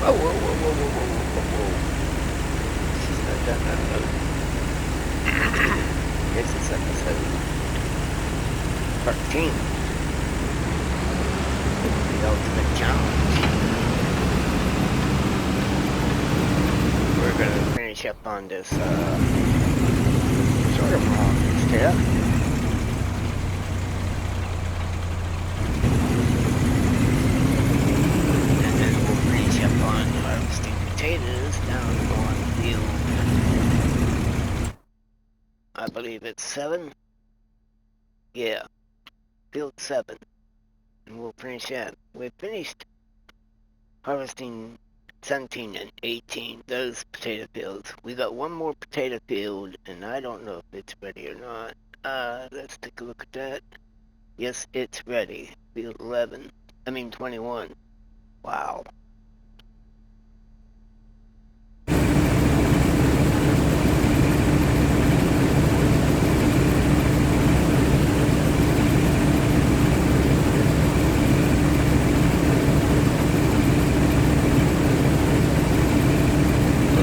Whoa, whoa, whoa, whoa, whoa, whoa, whoa, whoa. This is episode 13. The ultimate challenge. We're gonna finish up on this, sort of Hagenstedt. And then we'll finish up on harvesting potatoes down on field. I believe it's 7. Yeah, field 7. And we'll finish that. We finished harvesting 17 and 18, those potato fields. We got one more potato field, and I don't know if it's ready or not. Let's take a look at that. Yes, it's ready. Field 21. Wow.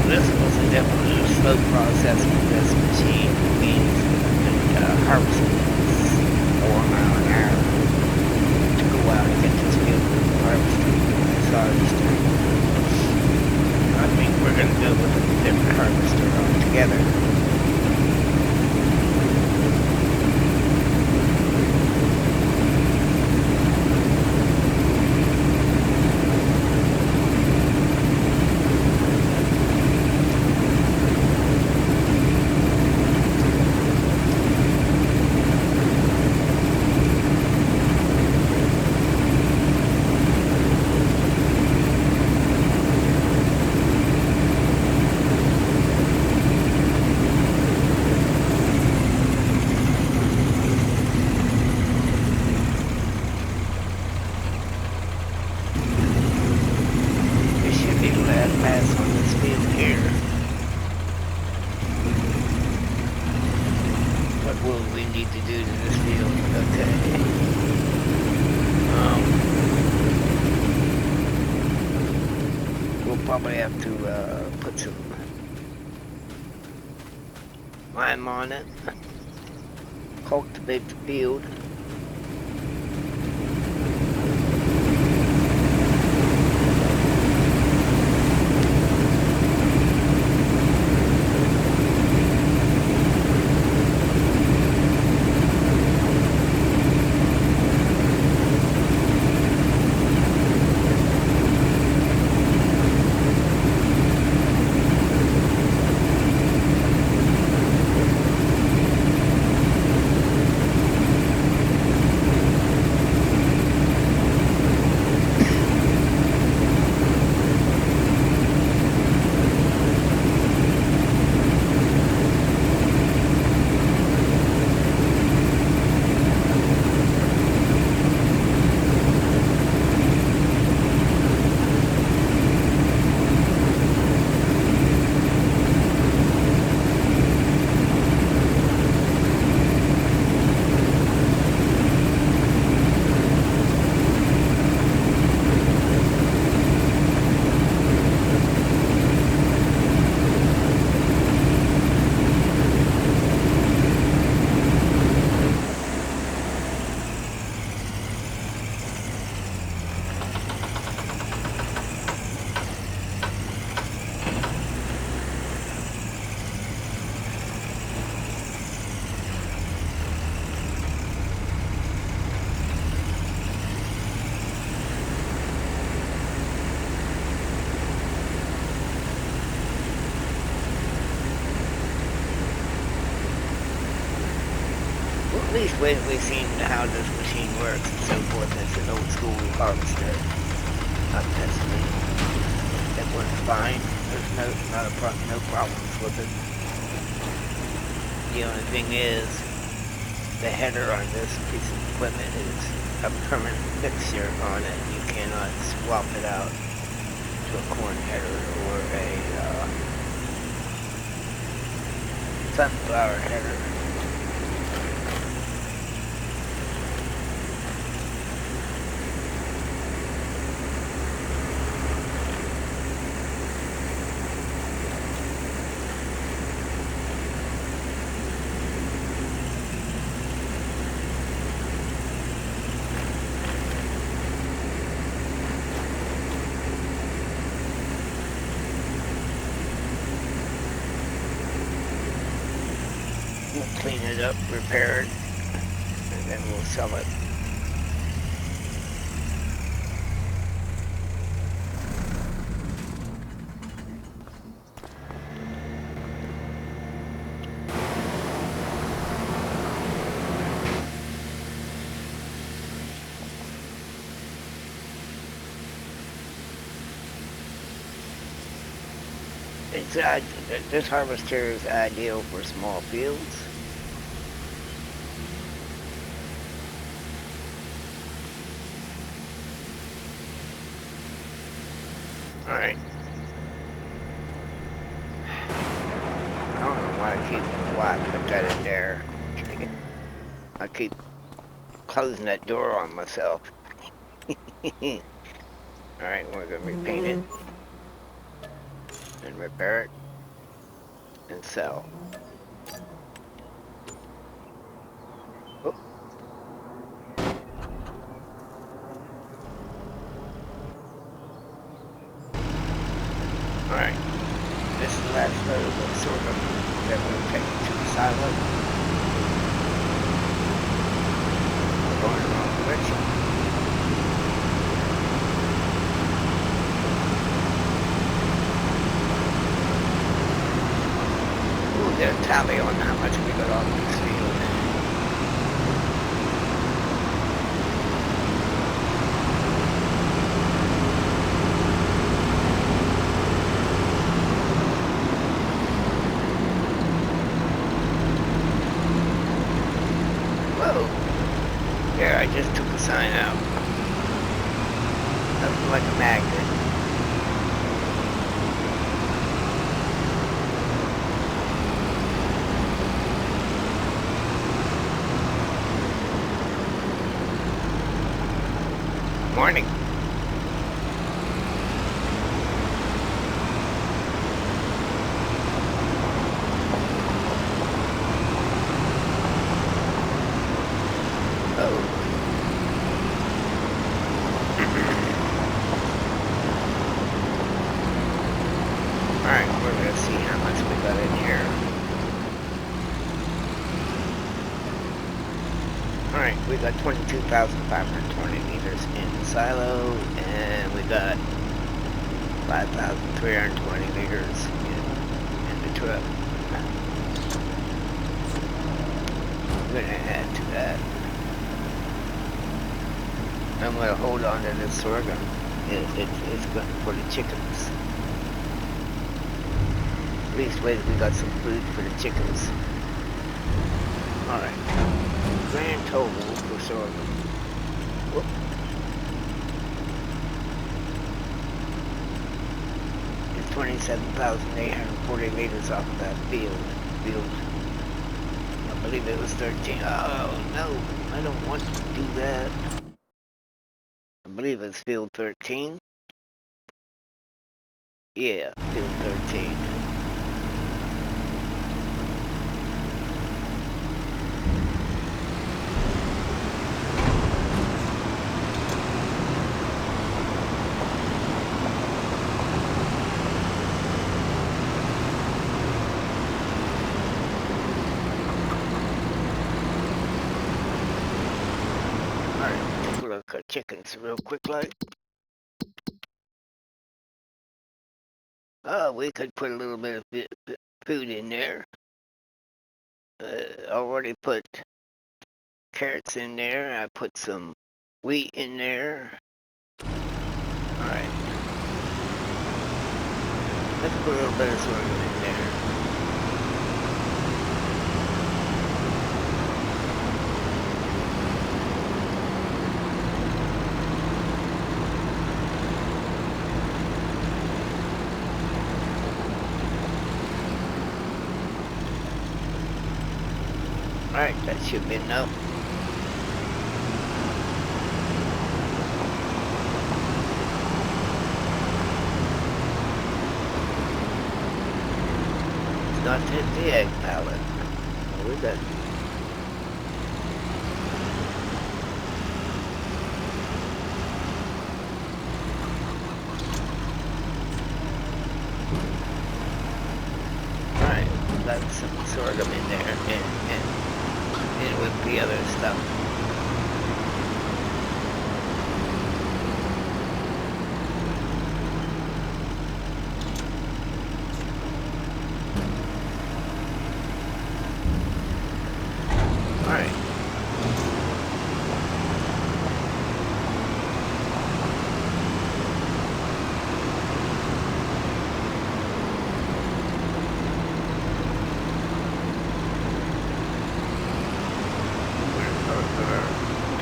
This was definitely a slow process with this machine. It means harvesting 4 miles an hour to go out and get this field harvested. This harvester. I think we're going to go with a different harvester altogether. Pass on this field here. What will we need to do to this field? Okay. We'll probably have to put some lime on it. Cultivate the field. At least when we've seen how this machine works and so forth, it's an old school harvester. Not testing it. It works fine. There's no problems with it. The only thing is, the header on this piece of equipment is a permanent fixture on it. You cannot swap it out to a corn header or a sunflower header. We'll clean it up, repair it, and then we'll sell it. This harvester is ideal for small fields. Alright. I don't know why I put that in there. I keep closing that door on myself. Alright, we're gonna repaint it and repair it and sell. Oh. Alright, this is the last load of sorghum that we'll take to the silo. We're going the wrong direction. Ooh, there's a tally on how much we got off this field. There, I just took the sign out. That was like a magnet. Morning. Alright, we're gonna see how much we got in here. Alright, we got 22,520 liters in the silo, and we got 5,320 liters in the truck. I'm gonna add to that. I'm gonna hold on to this sorghum. It's good for the chickens. Least way we got some food for the chickens. Alright. Grand total for sorghum. Whoop. It's 27,840 liters off of that field. I believe it was 13. Oh no, I don't want to do that. I believe it's field 13. Yeah, field 13. Look at chickens real quick like. Oh, we could put a little bit of food in there. Already put carrots in there. I put some wheat in there. Alright. Let's put a little bit of sorghum in there. Alright, that should be enough. It's not the egg pallet. Oh, we got. Alright, got some sorghum in there and with the other stuff. Alright.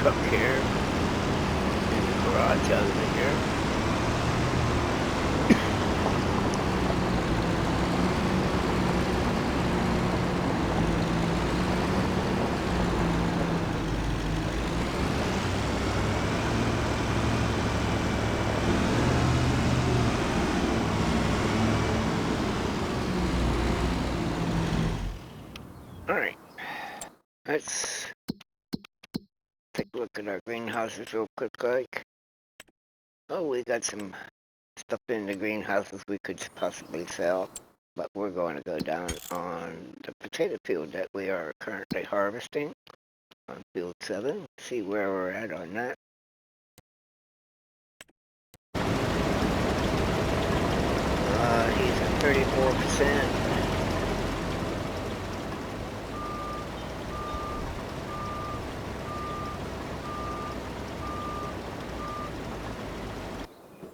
Truck here in the garage over here. Alright, let's take a look at our greenhouses real quick, like. Oh, we got some stuff in the greenhouses we could possibly sell, but we're going to go down on the potato field that we are currently harvesting on field 7, see where we're at on that. He's at 34%.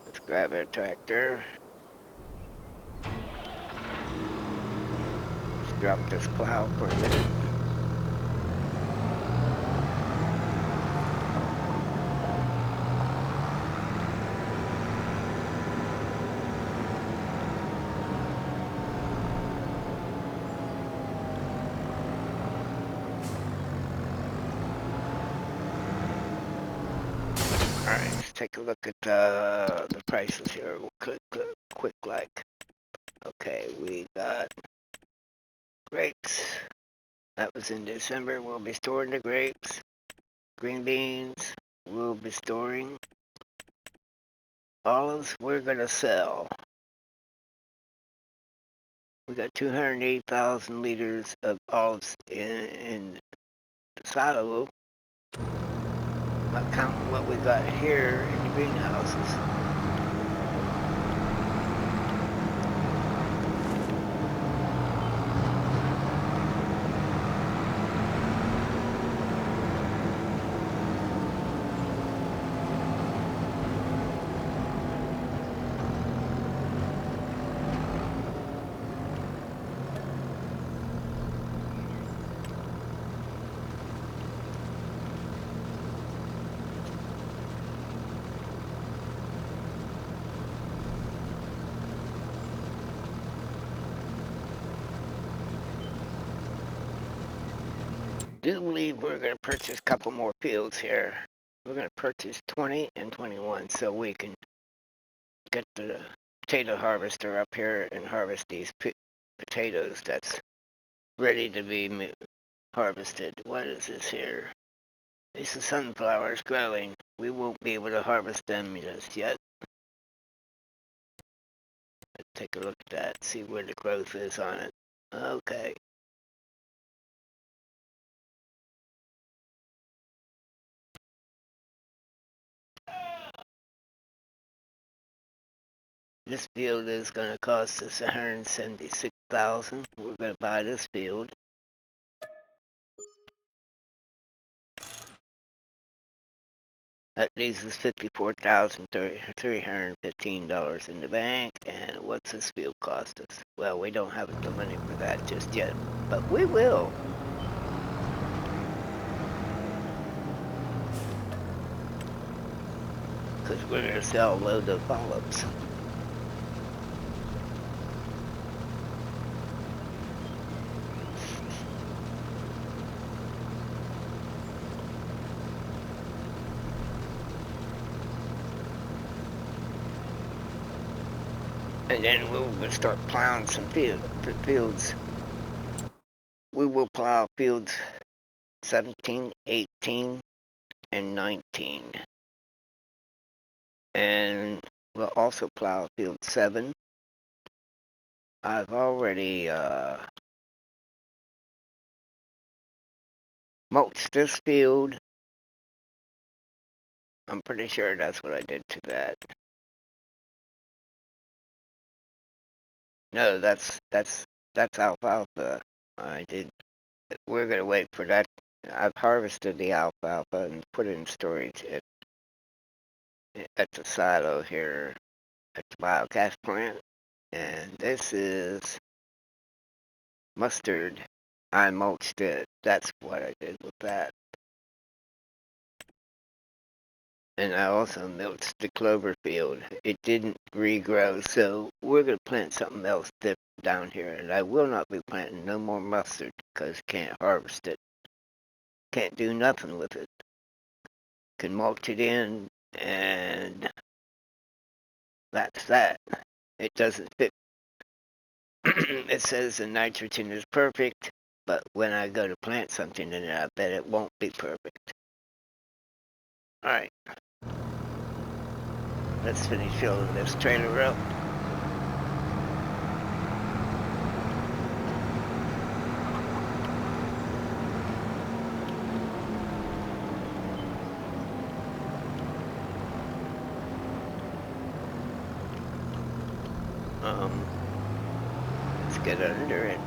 Let's grab a tractor. Let's drop this plow for a minute. Alright, let's take a look at the prices here quick like. Okay, we got grapes. That was in December. We'll be storing the grapes. Green beans, we'll be storing. Olives, we're going to sell. We got 280,000 liters of olives in the silo. Not counting what we got here in the greenhouses. Do believe we're going to purchase a couple more fields here. We're going to purchase 20 and 21 so we can get the potato harvester up here and harvest these potatoes that's ready to be harvested. What is this here? These are sunflowers growing. We won't be able to harvest them just yet. Let's take a look at that, see where the growth is on it. Okay. This field is going to cost us $176,000. We're going to buy this field. That leaves us $54,315 in the bank. And what's this field cost us? Well, we don't have the money for that just yet, but we will. Because we're going to sell a load of olives. And then we'll start plowing some fields. We will plow fields 17, 18, and 19. And we'll also plow field 7. I've already mulch this field. I'm pretty sure that's what I did to that. No, that's alfalfa. I did. We're gonna wait for that. I've harvested the alfalfa and put it in storage at the silo here at the biogas plant. And this is mustard. I mulched it. That's what I did with that. And I also mulched the clover field. It didn't regrow, so we're going to plant something else down here. And I will not be planting no more mustard because can't harvest it. Can't do nothing with it. Can mulch it in, and that's that. It doesn't fit. It says the nitrogen is perfect, but when I go to plant something in it, I bet it won't be perfect. Alright. Let's finish filling this trailer up. Let's get under it.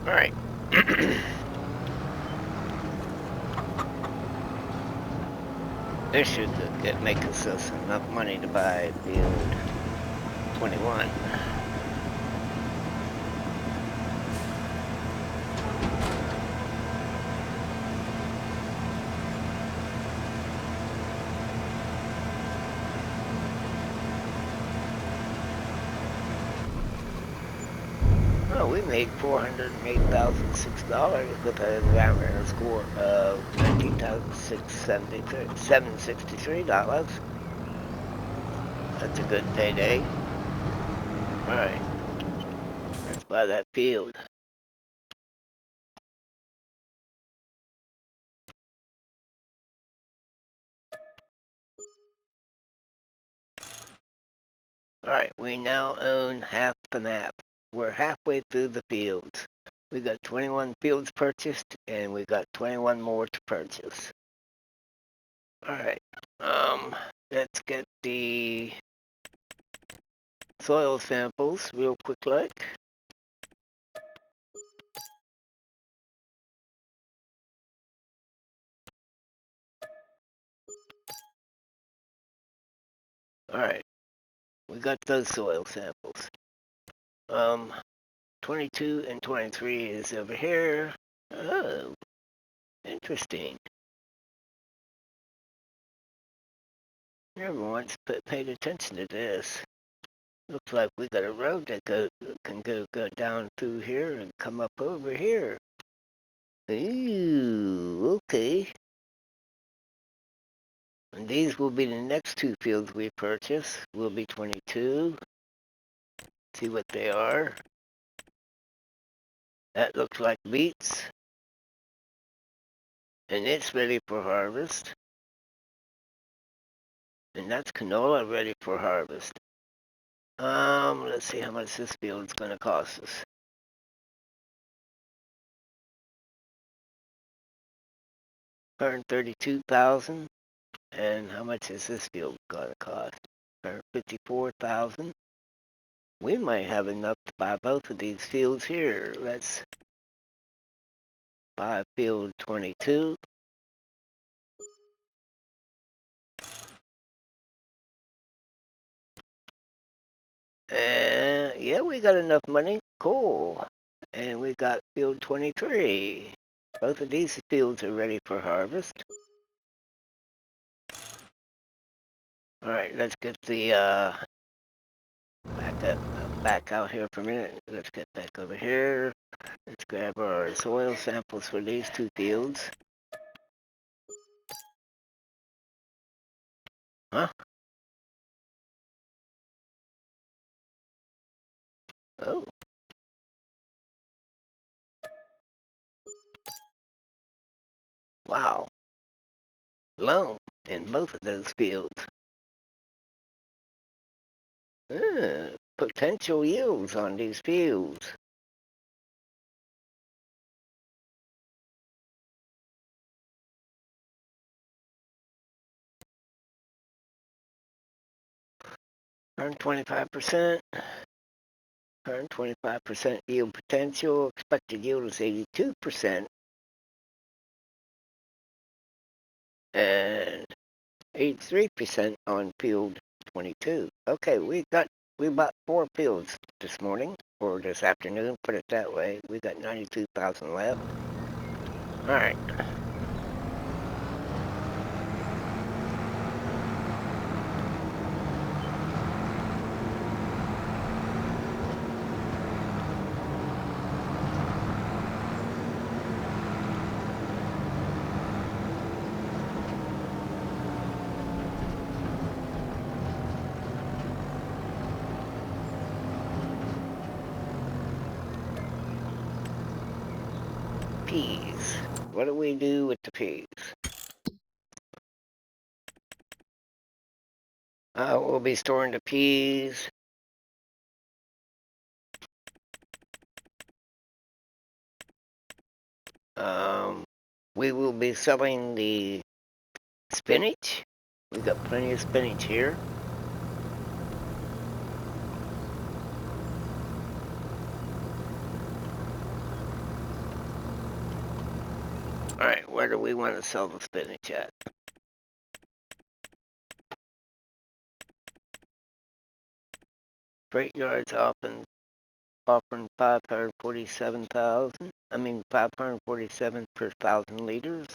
Alright. This should make us enough money to buy field 21. Well, we made $408,006 with an average score of $19,763. That's a good payday. Alright, let's buy that field. Alright, we now own half the map. We're halfway through the fields. We got 21 fields purchased, and we got 21 more to purchase. Alright, let's get the soil samples real quick like. Alright, we got those soil samples. 22 and 23 is over here. Oh, interesting. Never once paid attention to this. Looks like we got a road that can go down through here and come up over here. Ooh, okay. And these will be the next two fields we purchase. Will be 22. See what they are. That looks like beets. And it's ready for harvest. And that's canola ready for harvest. Let's see how much this field's gonna cost us. $132,000. And how much is this field gonna cost? $154,000. We might have enough to buy both of these fields here. Let's buy field 22. And yeah, we got enough money. Cool. And we got field 23. Both of these fields are ready for harvest. All right, let's get the back out here for a minute. Let's get back over here. Let's grab our soil samples for these two fields. Huh? Oh. Wow. Loam in both of those fields. Potential yields on these fields. Earn 25%. Earn 25% yield potential. Expected yield is 82%. And 83% on field 22. Okay, we bought 4 fields this morning or this afternoon, put it that way. We got 92,000 left. All right. Peas. What do we do with the peas? We'll be storing the peas. We will be selling the spinach. We got plenty of spinach here. All right, where do we want to sell the spinach at? Freight yards offering 547,000. 547 per 1,000 liters.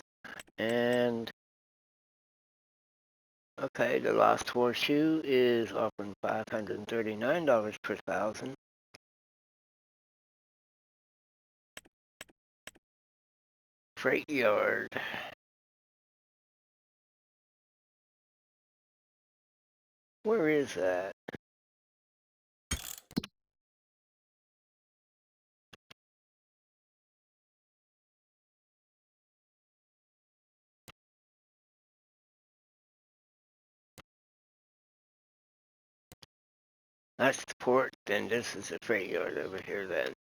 And okay, the Lost Horseshoe is offering $539 per 1,000. Freight yard. Where is that? That's the port, then this is the freight yard over here then.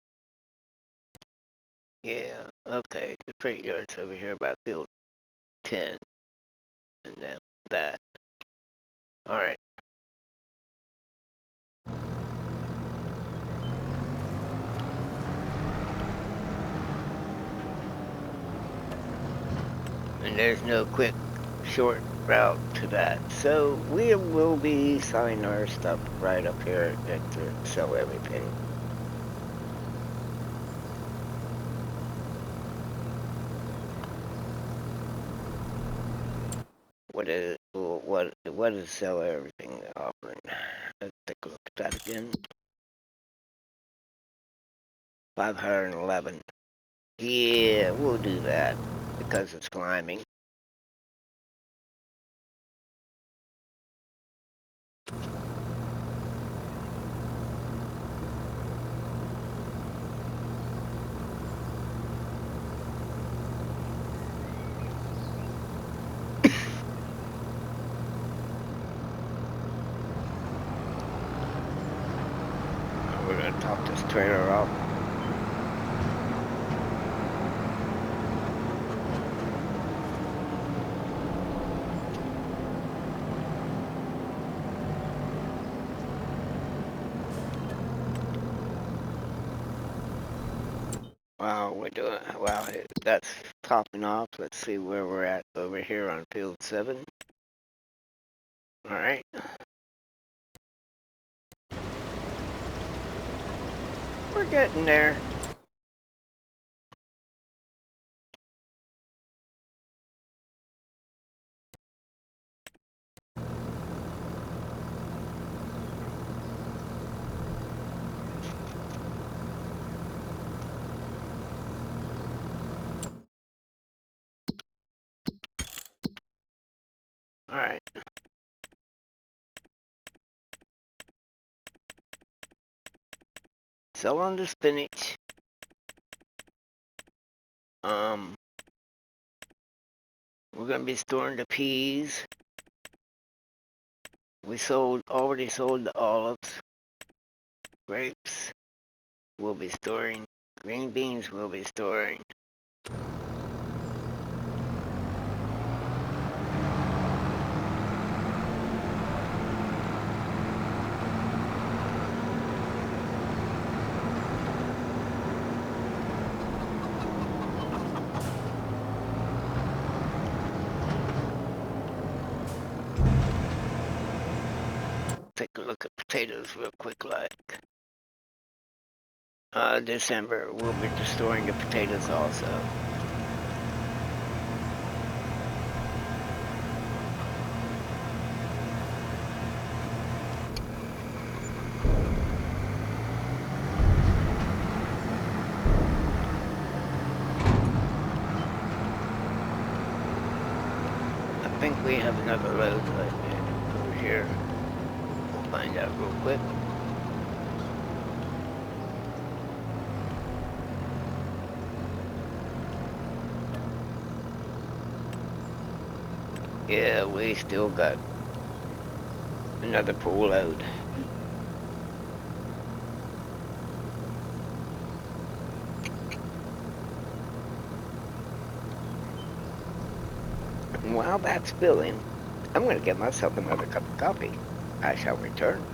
Yeah, okay, the freight yard's over here by field 10. And then that. Alright. And there's no quick, short route to that. So we will be selling our stuff right up here to sell everything. What is sell everything offering? Let's take a look at that again. 511. Yeah, we'll do that because it's climbing. We're gonna top this trailer up. Wow, we're doing wow. That's topping off. Let's see where we're at over here on field 7. All right. We're getting there. All right. Sell on the spinach. We're gonna be storing the peas. We already sold the olives, grapes. We'll be storing green beans. We'll be storing. Take a look at potatoes real quick, like. December, we'll be storing the potatoes also. I think we have another load over here. We'll find out real quick. Yeah, we still got another pool load. And while that's filling, I'm going to get myself another cup of coffee. I shall return.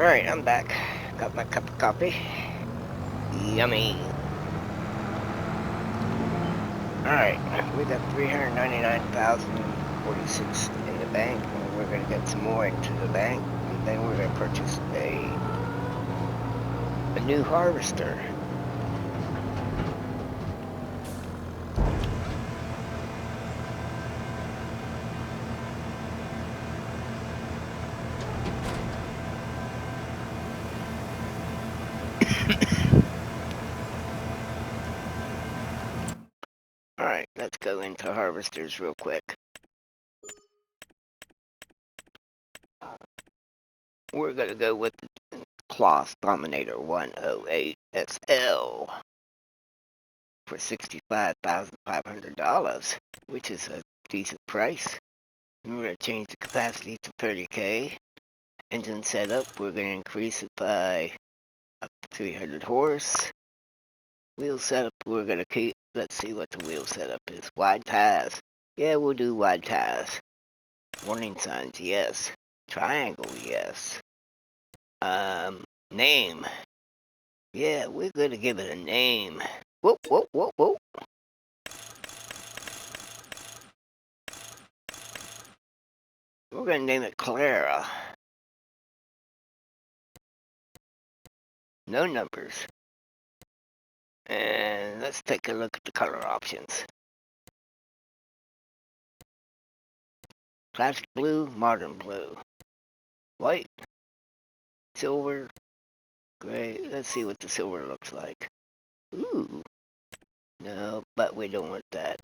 Alright, I'm back. Got my cup of coffee. Yummy. Alright, we got 399,046 in the bank, and we're gonna get some more into the bank, and then we're gonna purchase a new harvester. Alright, let's go into harvesters real quick. We're gonna go with the Cloth Dominator 108 SL for $65,500, which is a decent price. We're gonna change the capacity to 30K. Engine setup, we're gonna increase it by up to 300 horse. Wheel setup, we're gonna keep, let's see what the wheel setup is. Wide tires. Yeah, we'll do wide tires. Warning signs, yes. Triangle, yes. Name. Yeah, we're gonna give it a name. Whoop, whoop, whoop, whoop. We're gonna name it Clara. No numbers. And let's take a look at the color options. Classic blue, modern blue. White, silver, gray. Let's see what the silver looks like. Ooh. No, but we don't want that.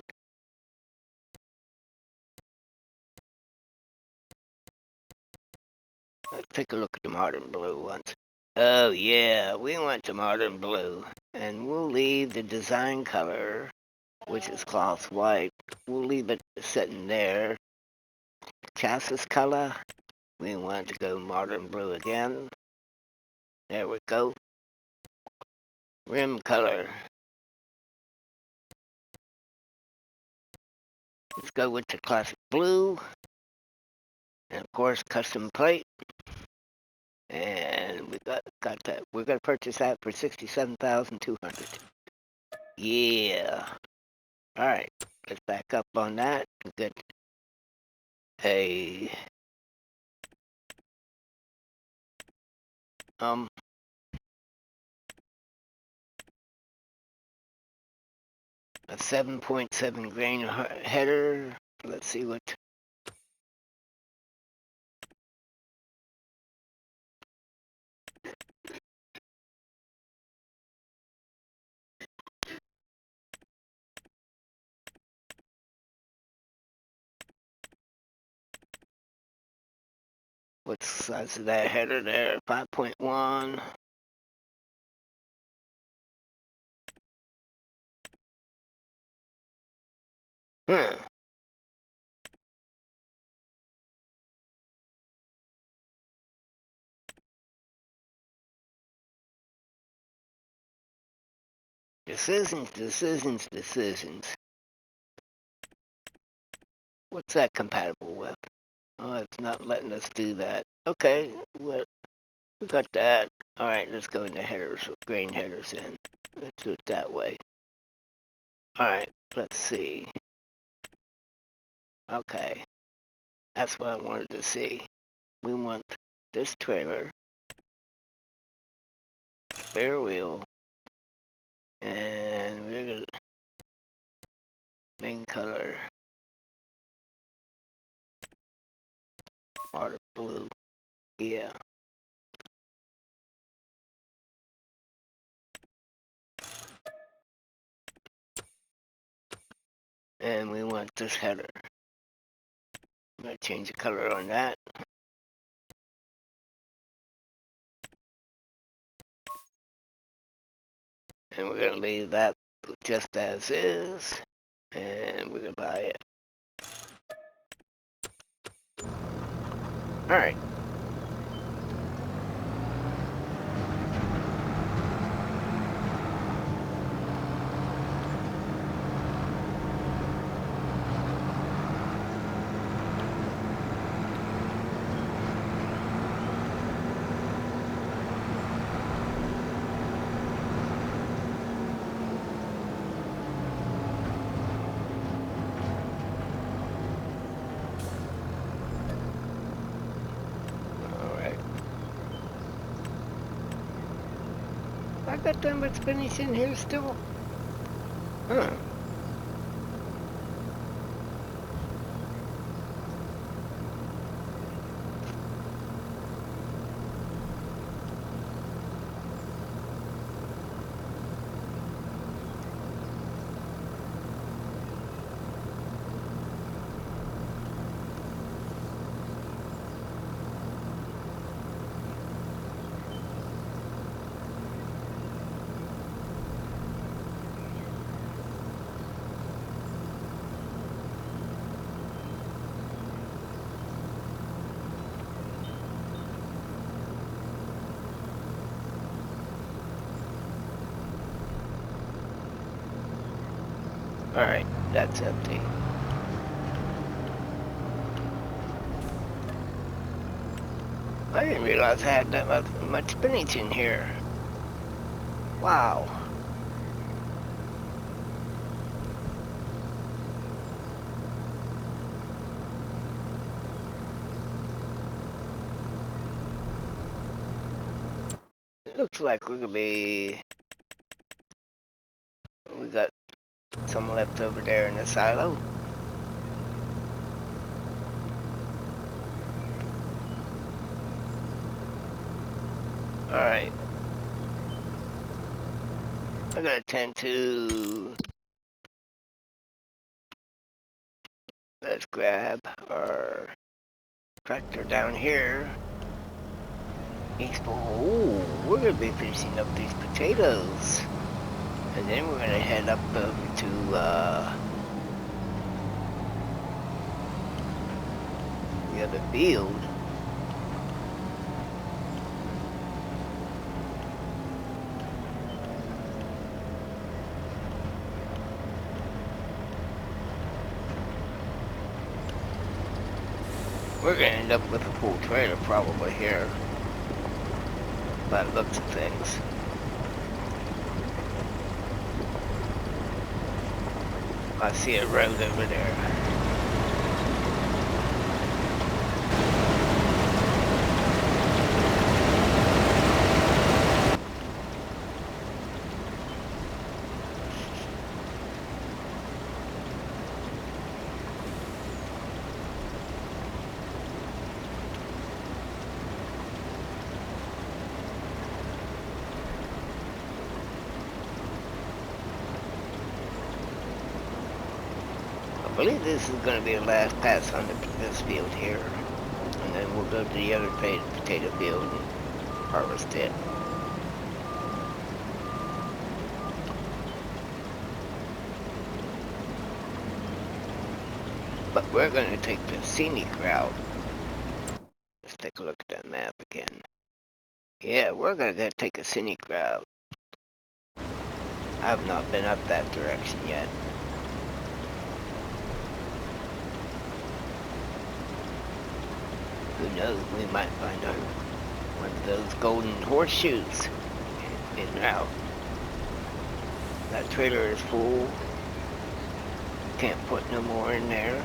Let's take a look at the modern blue ones. Oh yeah, we want the modern blue. And we'll leave the design color, which is cloth white. We'll leave it sitting there. Chassis color, we want to go modern blue again. There we go. Rim color. Let's go with the classic blue. And of course, custom plate. And we got that. We're gonna purchase that for 67,200. Yeah. All right. Let's back up on that. We get a um a 7.7 grain header. Let's see what's the size of that header there. 5.1. Hmm. Decisions. What's that compatible with? Oh, it's not letting us do that. Okay, we got that. All right, let's go into headers, grain headers in. Let's do it that way. All right, let's see. Okay, that's what I wanted to see. We want this trailer, spare wheel, and we're gonna main color, water blue. Yeah. And we want this header. I'm gonna change the color on that. And we're gonna leave that just as is. And we're gonna buy it. All right. I got that much spinach in here still? Huh. Alright, that's empty. I didn't realize I had that much spinach in here. Wow. It looks like we got some left over there in the silo. Alright. I gotta tend to... Let's grab our tractor down here. Ooh, we're gonna be finishing up these potatoes. And then we're gonna head up over to, the other field. We're gonna end up with a full trailer probably here, by the looks of things. I see a road over there. I believe this is going to be the last pass on this field here. And then we'll go to the other potato field and harvest it. But we're going to take the scenic route. Let's take a look at that map again. Yeah, we're going to take a scenic route. I have not been up that direction yet. Who knows, we might find one of those golden horseshoes en route. That trailer is full. Can't put no more in there.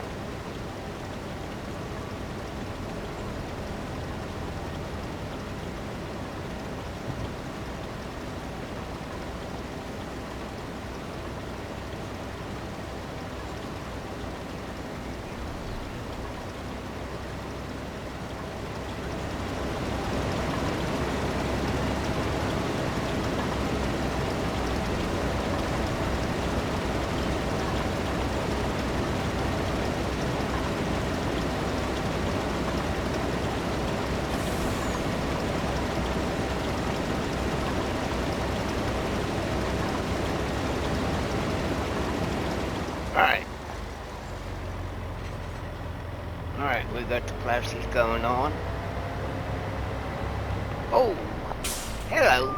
Alright, we got the flashes going on. Oh, hello.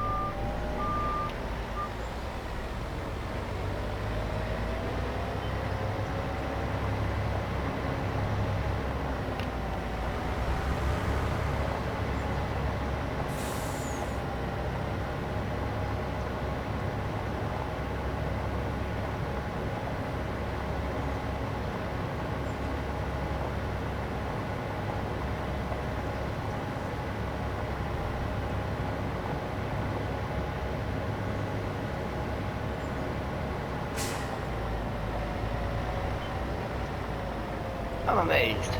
I'm amazed.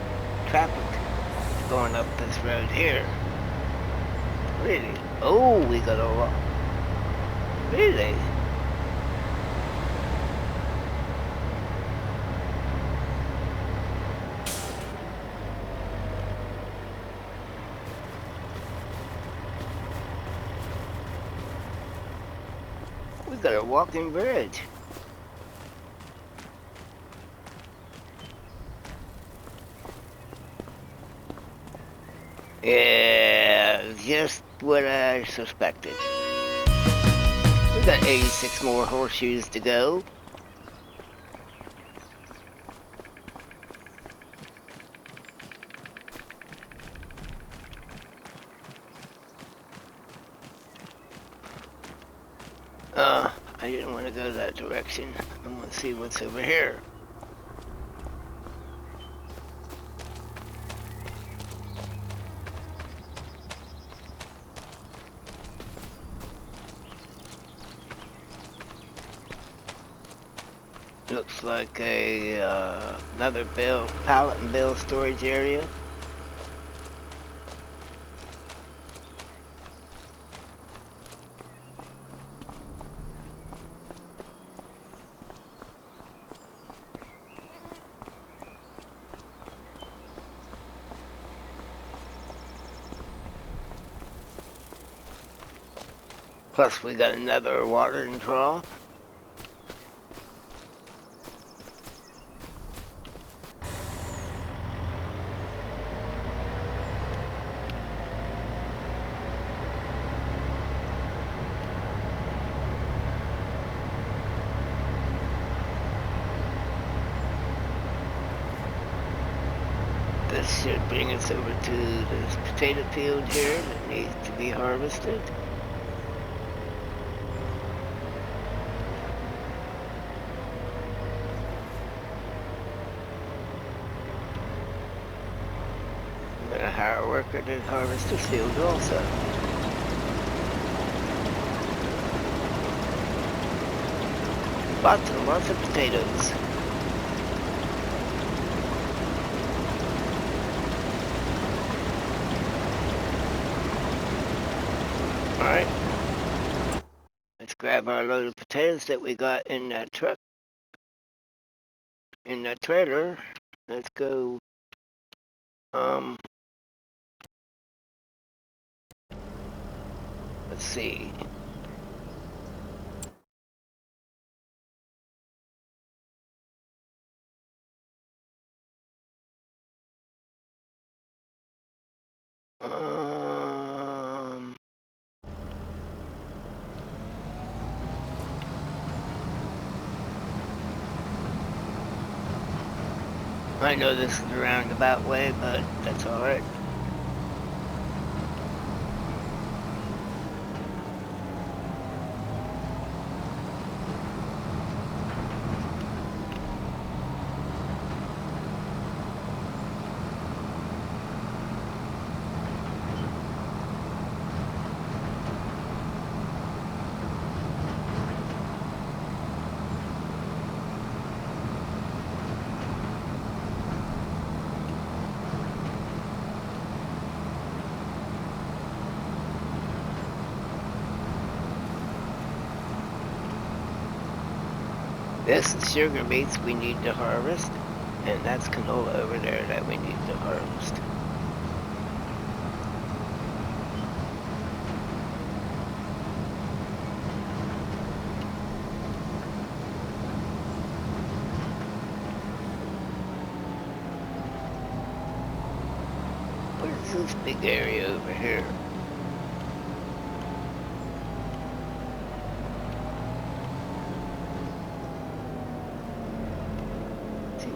Traffic going up this road here. Really? Oh, we got a lot. Really? We got a walking bridge. Yeah, just what I suspected. We got 86 more horseshoes to go. I didn't want to go that direction. I want to see what's over here. Looks like a another pallet and bale storage area. Plus we got another watering trough. This should bring us over to this potato field here that needs to be harvested. I'm gonna hire a worker to harvest this field also. Lots and lots of potatoes. Alright. Let's grab our load of potatoes that we got in that truck. In that trailer. Let's go. Let's see. I know this is a roundabout way, but that's alright. This is sugar beets we need to harvest, and that's canola over there that we need to harvest. Where's this big area over here?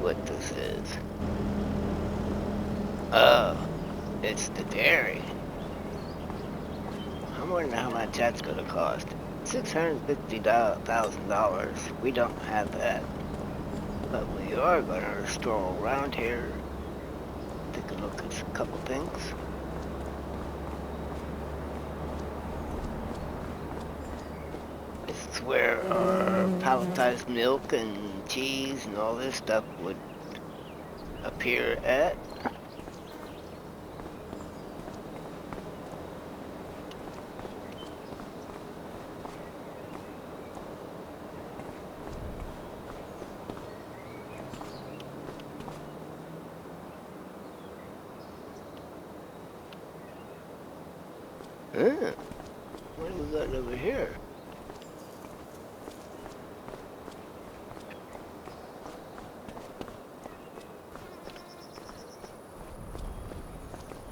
What this is. Oh, it's the dairy. I wonder how much that's going to cost. $650,000. We don't have that. But we are going to stroll around here. Take a look at a couple things. This is where our palletized milk and cheese and all this stuff would up here at what do we got over here?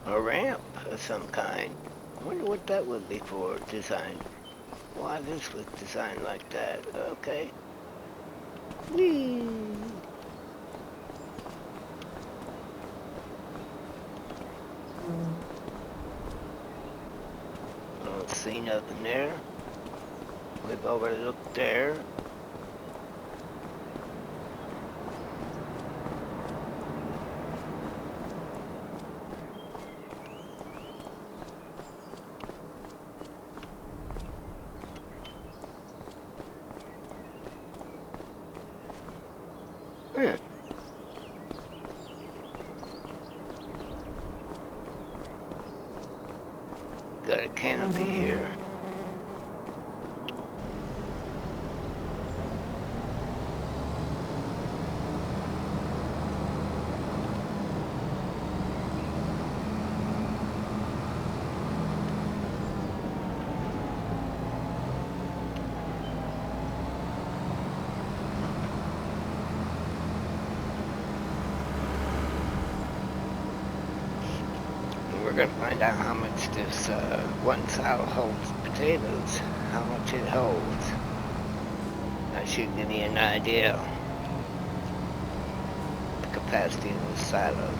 A ramp of some kind. I wonder what that would be for designed. Why this was designed like that. Okay. Whee! I don't see nothing there. We've already looked there. Hmm. Got a canopy here. We're gonna find out how much this one silo holds potatoes. How much it holds. That should give me an idea of the capacity of the silo.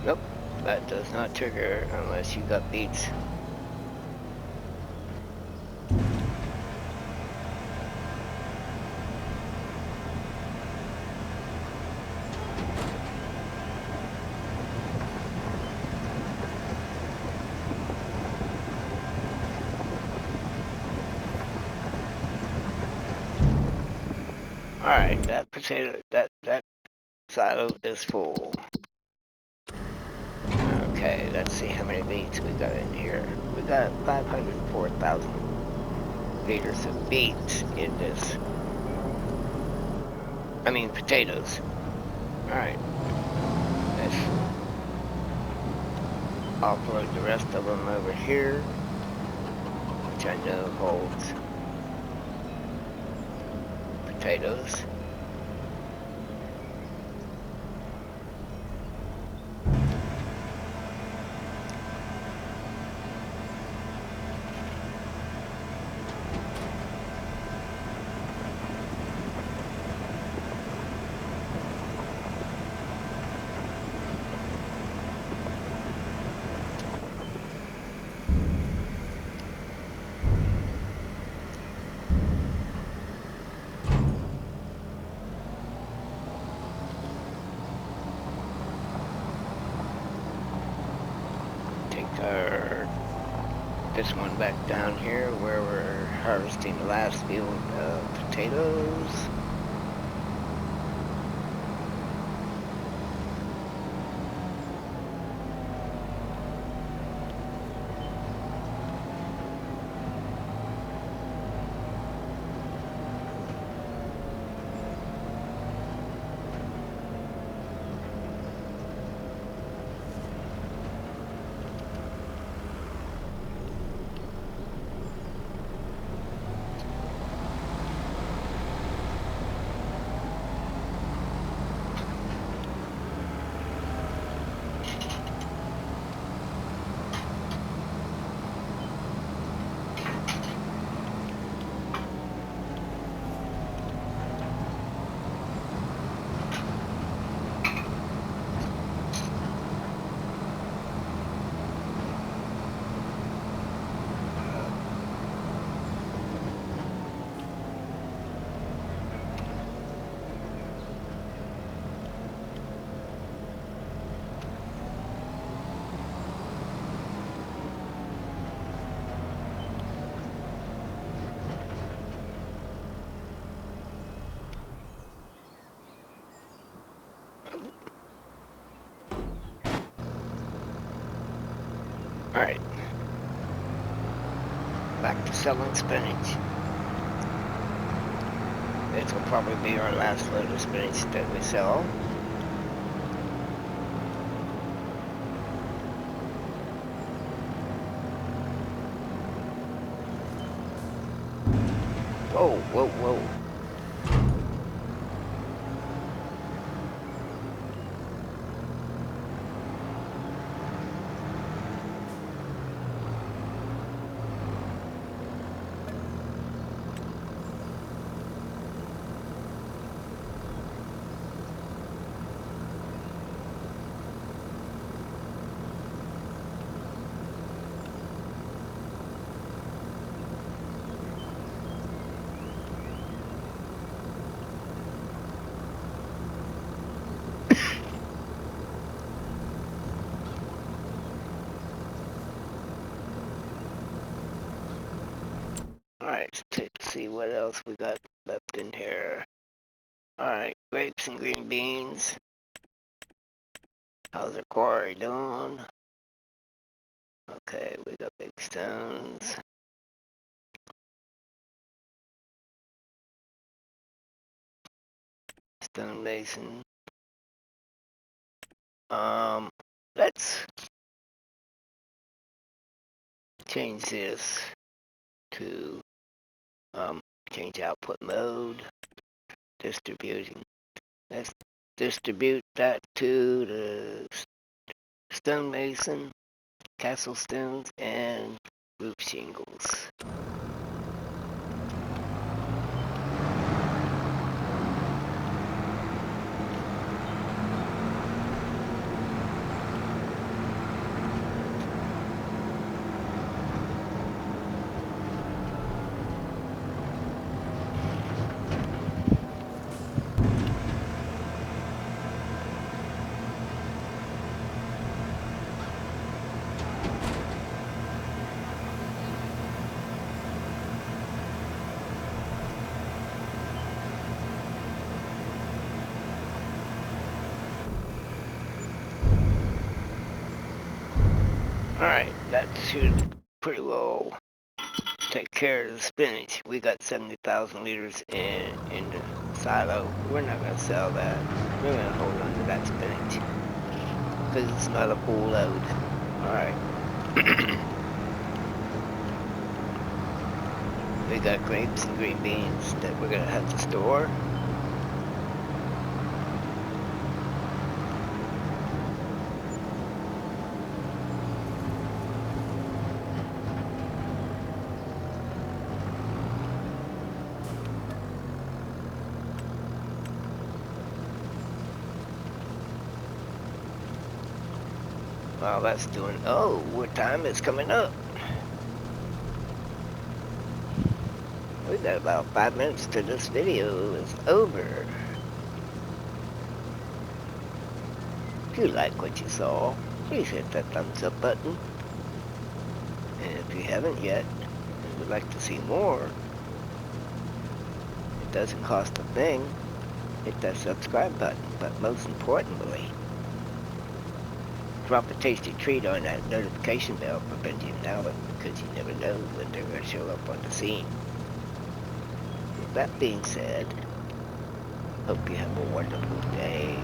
Nope, that does not trigger unless you got beats. Alright, that potato, that silo is full. Okay, let's see how many beets we got in here. We got 504,000 liters of beets in this. I mean potatoes. Alright, let's offload the rest of them over here, which I know holds potatoes. This one back down here where we're harvesting the last field of potatoes. Alright. Back to selling spinach. This will probably be our last load of spinach that we sell. Whoa, whoa, whoa. Alright, let's see what else we got left in here. Alright, grapes and green beans. How's the quarry doing? Okay, we got big stones. Stonemason. Let's change this to change output mode. Distributing. Let's distribute that to the stonemason, castle stones, and roof shingles. Alright, that should pretty well take care of the spinach. We got 70,000 liters in the silo. We're not going to sell that. We're going to hold on to that spinach because it's not a full load. Alright. We got grapes and green beans that we're going to have to store. While that's doing, oh, what time is coming up? We've got about 5 minutes till this video is over. If you like what you saw, please hit that thumbs up button. And if you haven't yet and would like to see more, it doesn't cost a thing. Hit that subscribe button, but most importantly, drop a tasty treat on that notification bell for Benji and Albert, because you never know when they're going to show up on the scene. With that being said, hope you have a wonderful day.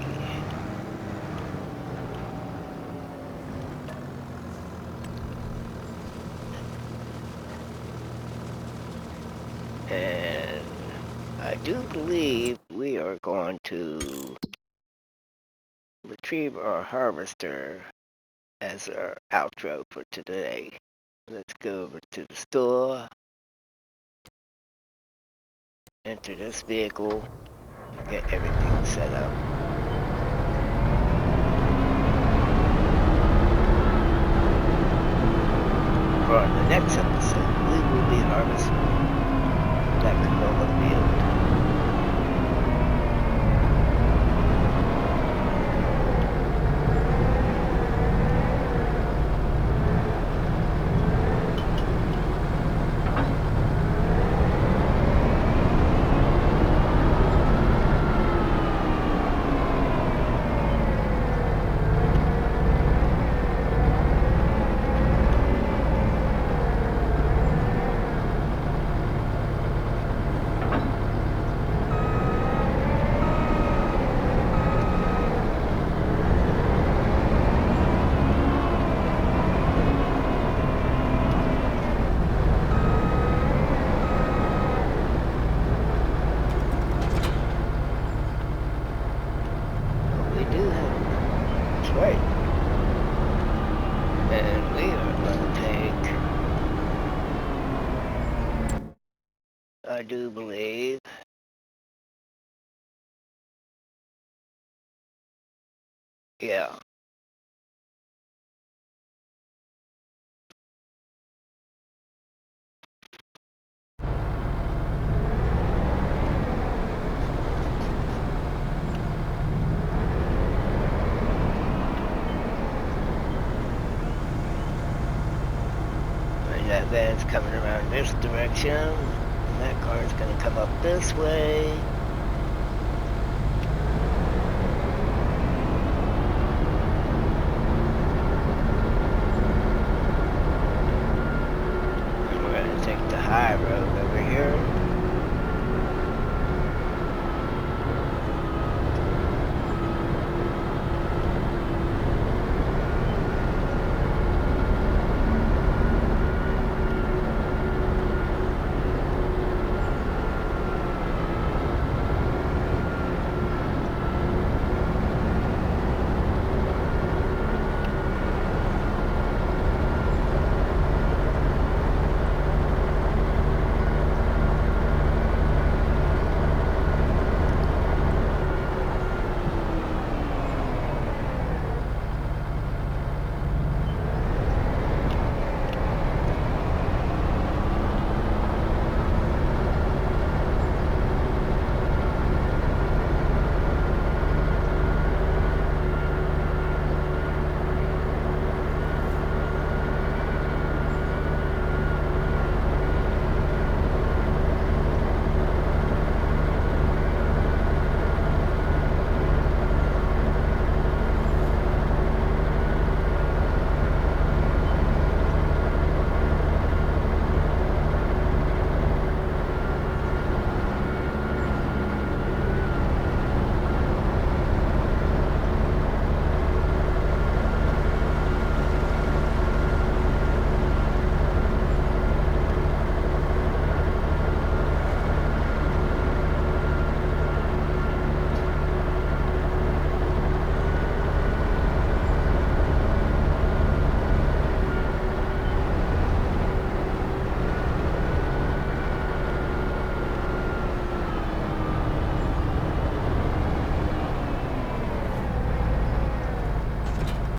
And I do believe we are going to retrieve our harvester as our outro for today. Let's go over to the store, enter this vehicle, and get everything set up. For the next episode, we will be harvesting that canola field. right. And we are going to take, I do believe, yeah. And that van's coming around this direction. And that car's going to come up this way.